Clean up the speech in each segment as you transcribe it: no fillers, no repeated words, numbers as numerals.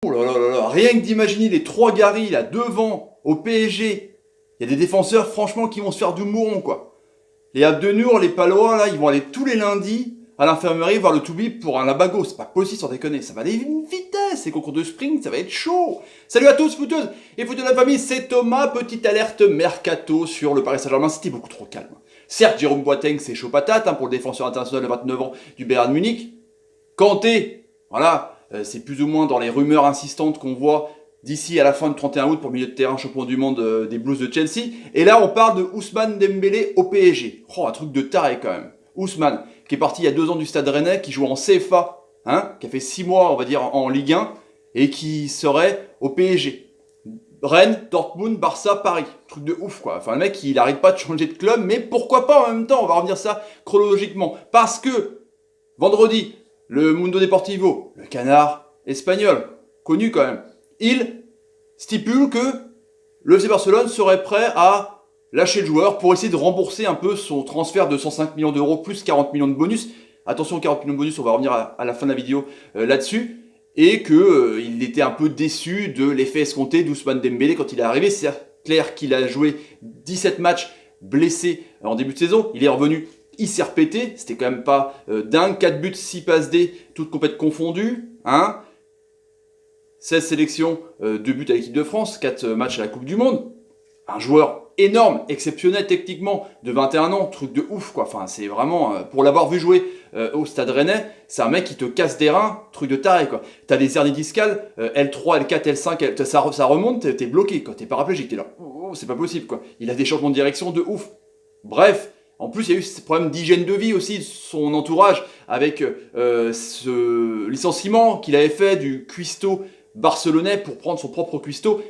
Oh là là là là, rien que d'imaginer les trois Gary là devant au PSG, il y a des défenseurs franchement qui vont se faire du mouron quoi. Les Abdenour, les Palois là, ils vont aller tous les lundis à l'infirmerie voir le Toubib pour un labago, c'est pas possible sans déconner, ça va aller une vitesse, les concours de sprint, ça va être chaud. Salut à tous footeuses et footeux de la famille, c'est Thomas, petite alerte mercato sur le Paris Saint-Germain, c'était beaucoup trop calme. Certes, Jérôme Boateng c'est chaud patate pour le défenseur international de 29 ans du Bayern Munich. Kanté, voilà, c'est plus ou moins dans les rumeurs insistantes qu'on voit d'ici à la fin du 31 août pour milieu de terrain champion du monde des Blues de Chelsea. Et là, on parle de Ousmane Dembélé au PSG. Oh, un truc de taré quand même. Ousmane, qui est parti il y a 2 ans du Stade Rennais, qui joue en CFA, qui a fait 6 mois, on va dire, en Ligue 1, et qui serait au PSG. Rennes, Dortmund, Barça, Paris. Truc de ouf, quoi. Enfin, le mec, il arrête pas de changer de club, mais pourquoi pas en même temps? On va revenir ça chronologiquement. Parce que, vendredi, le Mundo Deportivo, le canard espagnol, connu quand même, il stipule que le FC Barcelone serait prêt à lâcher le joueur pour essayer de rembourser un peu son transfert de 105 millions d'euros plus 40 millions de bonus. Attention, 40 millions de bonus, on va revenir à la fin de la vidéo là-dessus. Et qu'il était un peu déçu de l'effet escompté d'Ousmane Dembélé quand il est arrivé. C'est clair qu'il a joué 17 matchs blessé en début de saison. Il est revenu, il s'est repété. C'était quand même pas dingue. 4 buts, 6 passes D, toutes complètes confondues. 16 sélections, 2 buts à l'équipe de France, 4 matchs à la Coupe du Monde. Un joueur énorme, exceptionnel techniquement, de 21 ans, truc de ouf quoi. Enfin, c'est vraiment, pour l'avoir vu jouer au Stade Rennais, c'est un mec qui te casse des reins, truc de taré quoi. T'as des hernies discales, L3, L4, L5, ça remonte, t'es bloqué quoi, t'es paraplégique, t'es là, oh, c'est pas possible quoi. Il a des changements de direction de ouf. Bref, en plus il y a eu ce problème d'hygiène de vie aussi de son entourage, avec ce licenciement qu'il avait fait du cuistot barcelonais pour prendre son propre cuistot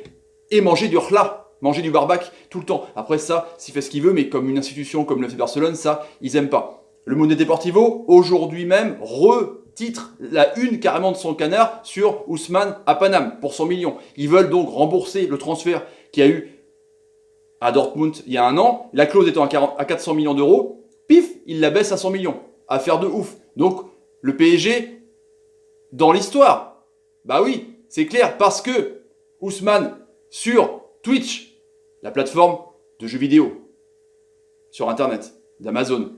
et manger du rla. Manger du barbac tout le temps. Après ça, s'il fait ce qu'il veut, mais comme une institution comme le FC Barcelone, ça, ils aiment pas. Le Mundo Deportivo, aujourd'hui même, retitre la une carrément de son canard sur Ousmane à Paname pour 100 millions. Ils veulent donc rembourser le transfert qu'il y a eu à Dortmund il y a un an. La clause étant à 400 millions d'euros, pif, il la baisse à 100 millions. Affaire de ouf. Donc, le PSG, dans l'histoire, bah oui, c'est clair, parce que Ousmane, sur Twitch, la plateforme de jeux vidéo, sur internet, d'Amazon,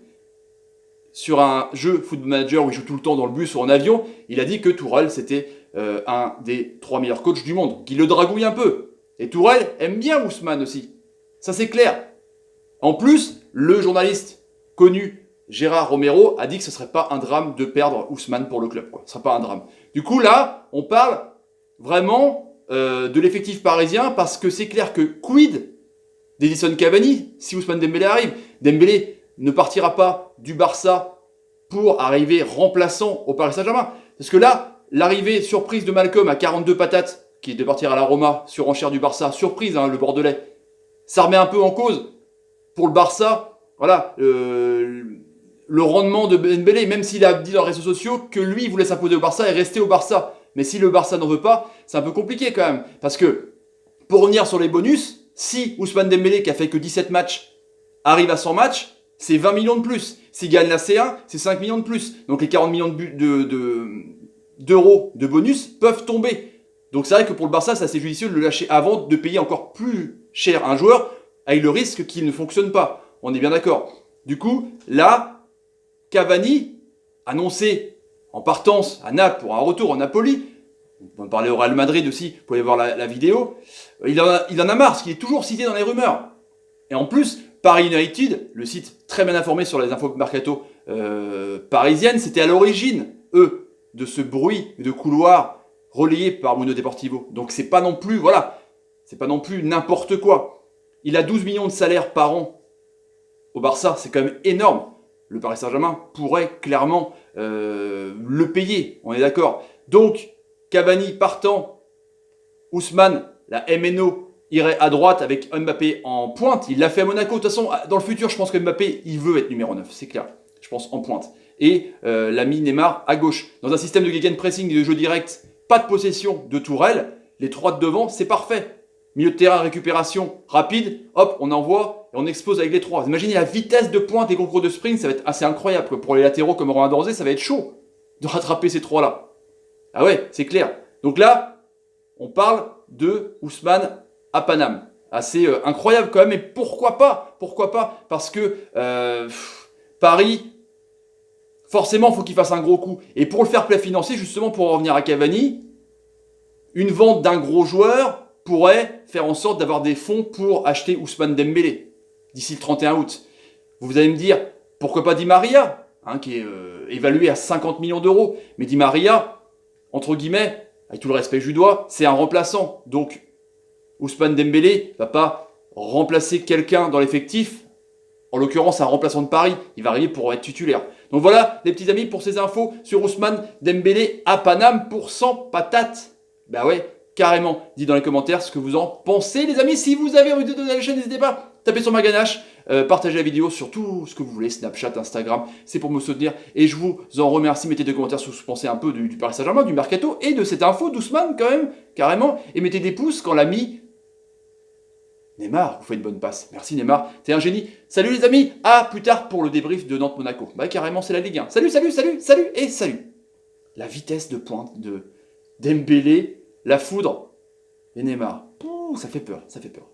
sur un jeu Football Manager où il joue tout le temps dans le bus ou en avion, il a dit que Tourelle c'était un des 3 meilleurs coachs du monde, qu'il le dragouille un peu. Et Tourelle aime bien Ousmane aussi, ça c'est clair. En plus, le journaliste connu Gérard Romero a dit que ce serait pas un drame de perdre Ousmane pour le club, quoi. Ce serait pas un drame. Du coup là, on parle vraiment de l'effectif parisien, parce que c'est clair que quid d'Edison Cavani si Ousmane Dembélé arrive. Dembélé ne partira pas du Barça pour arriver remplaçant au Paris Saint-Germain. Parce que là, l'arrivée surprise de Malcolm à 42 patates, qui devait partir à la Roma, surenchère du Barça, surprise, le Bordelais, ça remet un peu en cause pour le Barça, voilà, le rendement de Dembélé, même s'il a dit dans les réseaux sociaux que lui, il voulait s'imposer au Barça et rester au Barça. Mais si le Barça n'en veut pas, c'est un peu compliqué quand même. Parce que, pour revenir sur les bonus, si Ousmane Dembélé, qui a fait que 17 matchs, arrive à 100 matchs, c'est 20 millions de plus. S'il gagne la C1, c'est 5 millions de plus. Donc les 40 millions d'euros de bonus peuvent tomber. Donc c'est vrai que pour le Barça, c'est assez judicieux de le lâcher avant de payer encore plus cher un joueur, avec le risque qu'il ne fonctionne pas. On est bien d'accord. Du coup, là, Cavani, annoncé en partance à Naples pour un retour en Napoli, on peut en parler au Real Madrid aussi, vous pouvez voir la vidéo, il en a marre, parce qu'il est toujours cité dans les rumeurs. Et en plus, Paris United, le site très bien informé sur les infos mercato parisiennes, c'était à l'origine, eux, de ce bruit de couloir relayé par Mundo Deportivo. Donc c'est pas non plus, voilà, c'est pas non plus n'importe quoi. Il a 12 millions de salaires par an au Barça, c'est quand même énorme. Le Paris Saint-Germain pourrait clairement le payer, on est d'accord. Donc, Cavani partant, Ousmane, la MNO, irait à droite avec Mbappé en pointe. Il l'a fait à Monaco. De toute façon, dans le futur, je pense que Mbappé, il veut être numéro 9, c'est clair. Je pense en pointe. Et l'ami Neymar à gauche. Dans un système de gegenpressing et de jeu direct, pas de possession de Tourelle, les 3 de devant, c'est parfait. Milieu de terrain, récupération rapide, hop, on envoie et on explose avec les 3. Imaginez la vitesse de pointe des concours de sprint, ça va être assez incroyable. Pour les latéraux comme Romain Dorzé, ça va être chaud de rattraper ces 3-là. Ah ouais, c'est clair. Donc là, on parle de Ousmane à Paname. Assez incroyable quand même, mais pourquoi pas? Pourquoi pas? Parce que Paris, forcément, il faut qu'il fasse un gros coup. Et pour le fair play financier, justement, pour en revenir à Cavani, une vente d'un gros joueur pourrait faire en sorte d'avoir des fonds pour acheter Ousmane Dembélé d'ici le 31 août. Vous allez me dire, pourquoi pas Di Maria, qui est évalué à 50 millions d'euros. Mais Di Maria, entre guillemets, avec tout le respect que je lui dois, c'est un remplaçant. Donc, Ousmane Dembélé ne va pas remplacer quelqu'un dans l'effectif, en l'occurrence un remplaçant de Paris. Il va arriver pour être titulaire. Donc voilà, les petits amis, pour ces infos sur Ousmane Dembélé à Paname pour 100 patates. Bah ouais, carrément. Dites dans les commentaires ce que vous en pensez, les amis. Si vous avez envie de donner à la chaîne, n'hésitez pas. Tapez sur ma ganache, partagez la vidéo sur tout ce que vous voulez, Snapchat, Instagram, c'est pour me soutenir. Et je vous en remercie. Mettez des commentaires sur ce que vous pensez un peu du Paris Saint-Germain, du Mercato et de cette info d'Ousmane quand même, carrément. Et mettez des pouces quand l'ami Neymar vous fait une bonne passe. Merci Neymar, t'es un génie. Salut les amis, à plus tard pour le débrief de Nantes-Monaco. Bah carrément c'est la Ligue 1. Salut, salut, salut, salut et salut. La vitesse de pointe de Dembélé, la foudre et Neymar. Pouh, ça fait peur, ça fait peur.